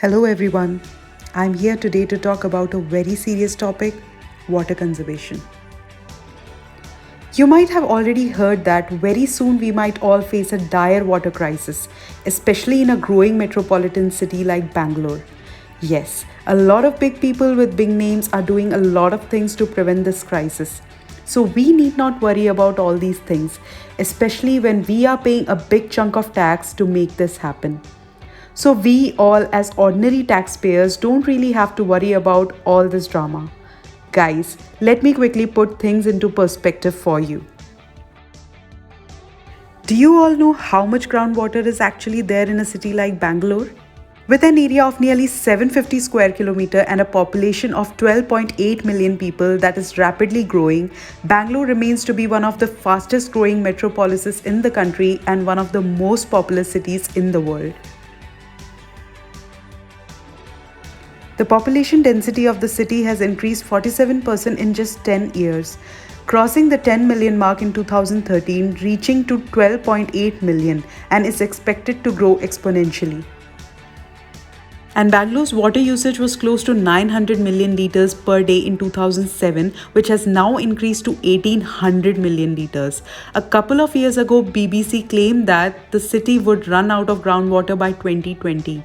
Hello everyone. I'm here today to talk about a very serious topic, water conservation. You might have already heard that very soon we might all face a dire water crisis, especially in a growing metropolitan city like Bangalore. Yes, a lot of big people with big names are doing a lot of things to prevent this crisis. So we need not worry about all these things, especially when we are paying a big chunk of tax to make this happen. So, we all, as ordinary taxpayers, don't really have to worry about all this drama. Guys, let me quickly put things into perspective for you. Do you all know how much groundwater is actually there in a city like Bangalore? With an area of nearly 750 square kilometer and a population of 12.8 million people that is rapidly growing, Bangalore remains to be one of the fastest growing metropolises in the country and one of the most populous cities in the world. The population density of the city has increased 47% in just 10 years, crossing the 10 million mark in 2013, reaching to 12.8 million, and is expected to grow exponentially. And Bangalore's water usage was close to 900 million liters per day in 2007, which has now increased to 1800 million liters. A couple of years ago, BBC claimed that the city would run out of groundwater by 2020.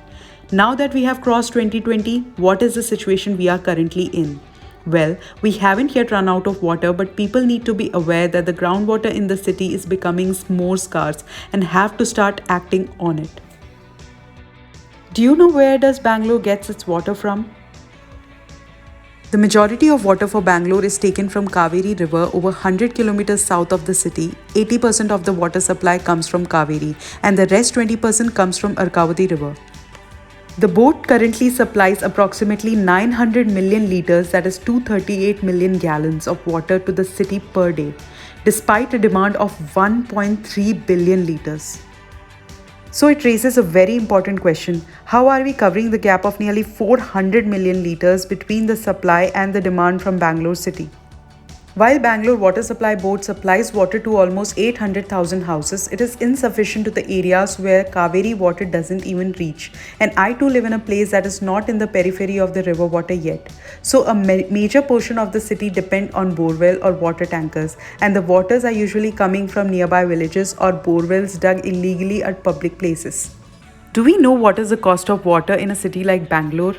Now that we have crossed 2020, what is the situation we are currently in? Well, we haven't yet run out of water, but people need to be aware that the groundwater in the city is becoming more scarce and have to start acting on it. Do you know where does Bangalore gets its water from? The majority of water for Bangalore is taken from Kaveri River over 100 kilometers south of the city. 80% of the water supply comes from Kaveri and the rest 20% comes from Arkavati River. The boat currently supplies approximately 900 million liters, that is 238 million gallons of water to the city per day, despite a demand of 1.3 billion liters. So it raises a very important question. How are we covering the gap of nearly 400 million liters between the supply and the demand from Bangalore city? While Bangalore Water Supply Board supplies water to almost 800,000 houses, it is insufficient to the areas where Kaveri water doesn't even reach. And I too live in a place that is not in the periphery of the river water yet. So a major portion of the city depend on borewell or water tankers, and the waters are usually coming from nearby villages or borewells dug illegally at public places. Do we know what is the cost of water in a city like Bangalore?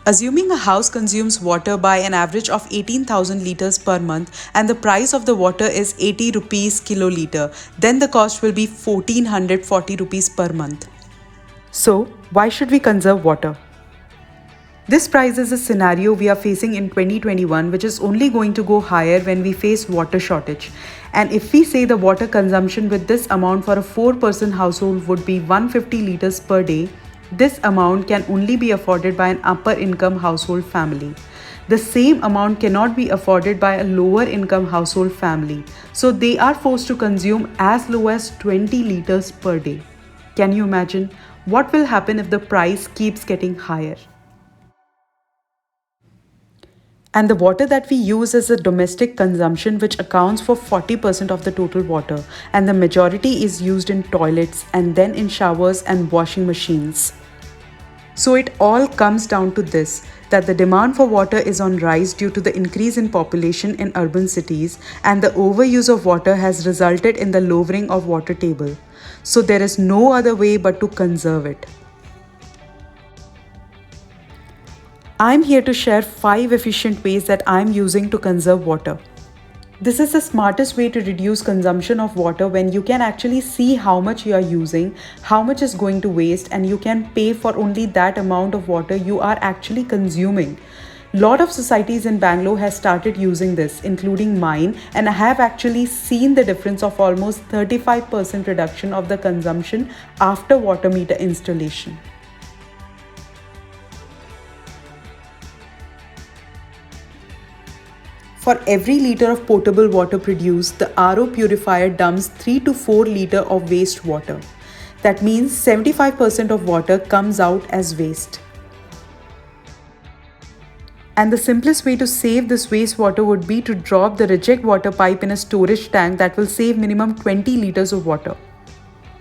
Assuming a house consumes water by an average of 18,000 liters per month and the price of the water is 80 rupees kiloliter, then the cost will be 1440 rupees per month. So, why should we conserve water? This price is a scenario we are facing in 2021, which is only going to go higher when we face water shortage. And if we say the water consumption with this amount for a 4-person household would be 150 liters per day, this amount can only be afforded by an upper income household family. The same amount cannot be afforded by a lower income household family, so they are forced to consume as low as 20 liters per day. Can you imagine what will happen if the price keeps getting higher? And the water that we use is a domestic consumption, which accounts for 40% of the total water, and the majority is used in toilets and then in showers and washing machines. So it all comes down to this, that the demand for water is on rise due to the increase in population in urban cities, and the overuse of water has resulted in the lowering of water table. So there is no other way but to conserve it. I'm here to share 5 efficient ways that I'm using to conserve water. This is the smartest way to reduce consumption of water when you can actually see how much you are using, how much is going to waste, and you can pay for only that amount of water you are actually consuming. Lot of societies in Bangalore has started using this, including mine, and I have actually seen the difference of almost 35% reduction of the consumption after water meter installation. For every liter of potable water produced, the RO purifier dumps 3 to 4 liters of waste water. That means 75% of water comes out as waste. And the simplest way to save this wastewater would be to drop the reject water pipe in a storage tank that will save minimum 20 liters of water.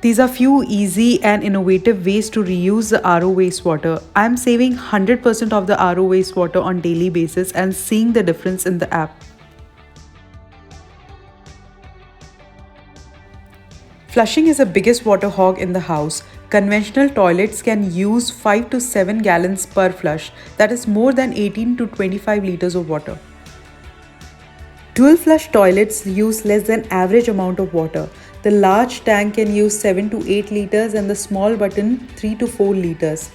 These are few easy and innovative ways to reuse the RO wastewater. I'm saving 100% of the RO wastewater on daily basis and seeing the difference in the app. Flushing is the biggest water hog in the house. Conventional toilets can use 5 to 7 gallons per flush, that is more than 18 to 25 liters of water. Dual flush toilets use less than average amount of water. The large tank can use 7 to 8 liters and the small button 3 to 4 liters.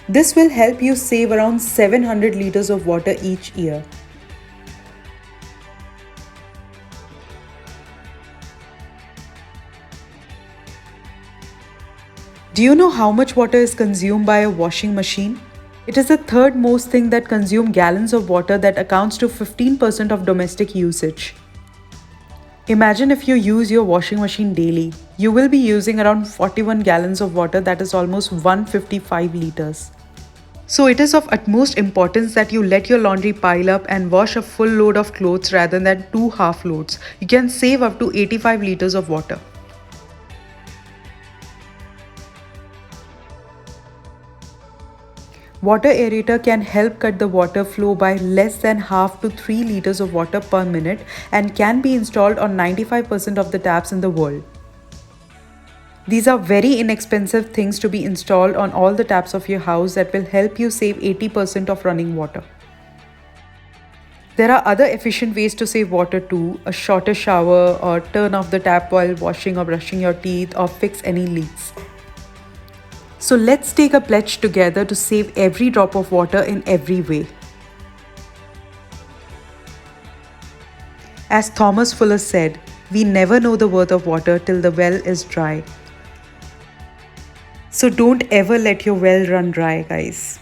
This will help you save around 700 liters of water each year. Do you know how much water is consumed by a washing machine? It is the third most thing that consume gallons of water, that accounts to 15% of domestic usage. Imagine if you use your washing machine daily. You will be using around 41 gallons of water, that is almost 155 liters. So it is of utmost importance that you let your laundry pile up and wash a full load of clothes rather than 2 half loads. You can save up to 85 liters of water. Water aerator can help cut the water flow by less than half to 3 liters of water per minute and can be installed on 95% of the taps in the world. These are very inexpensive things to be installed on all the taps of your house that will help you save 80% of running water. There are other efficient ways to save water too: a shorter shower, or turn off the tap while washing or brushing your teeth, or fix any leaks. So let's take a pledge together to save every drop of water in every way. As Thomas Fuller said, we never know the worth of water till the well is dry. So don't ever let your well run dry, guys.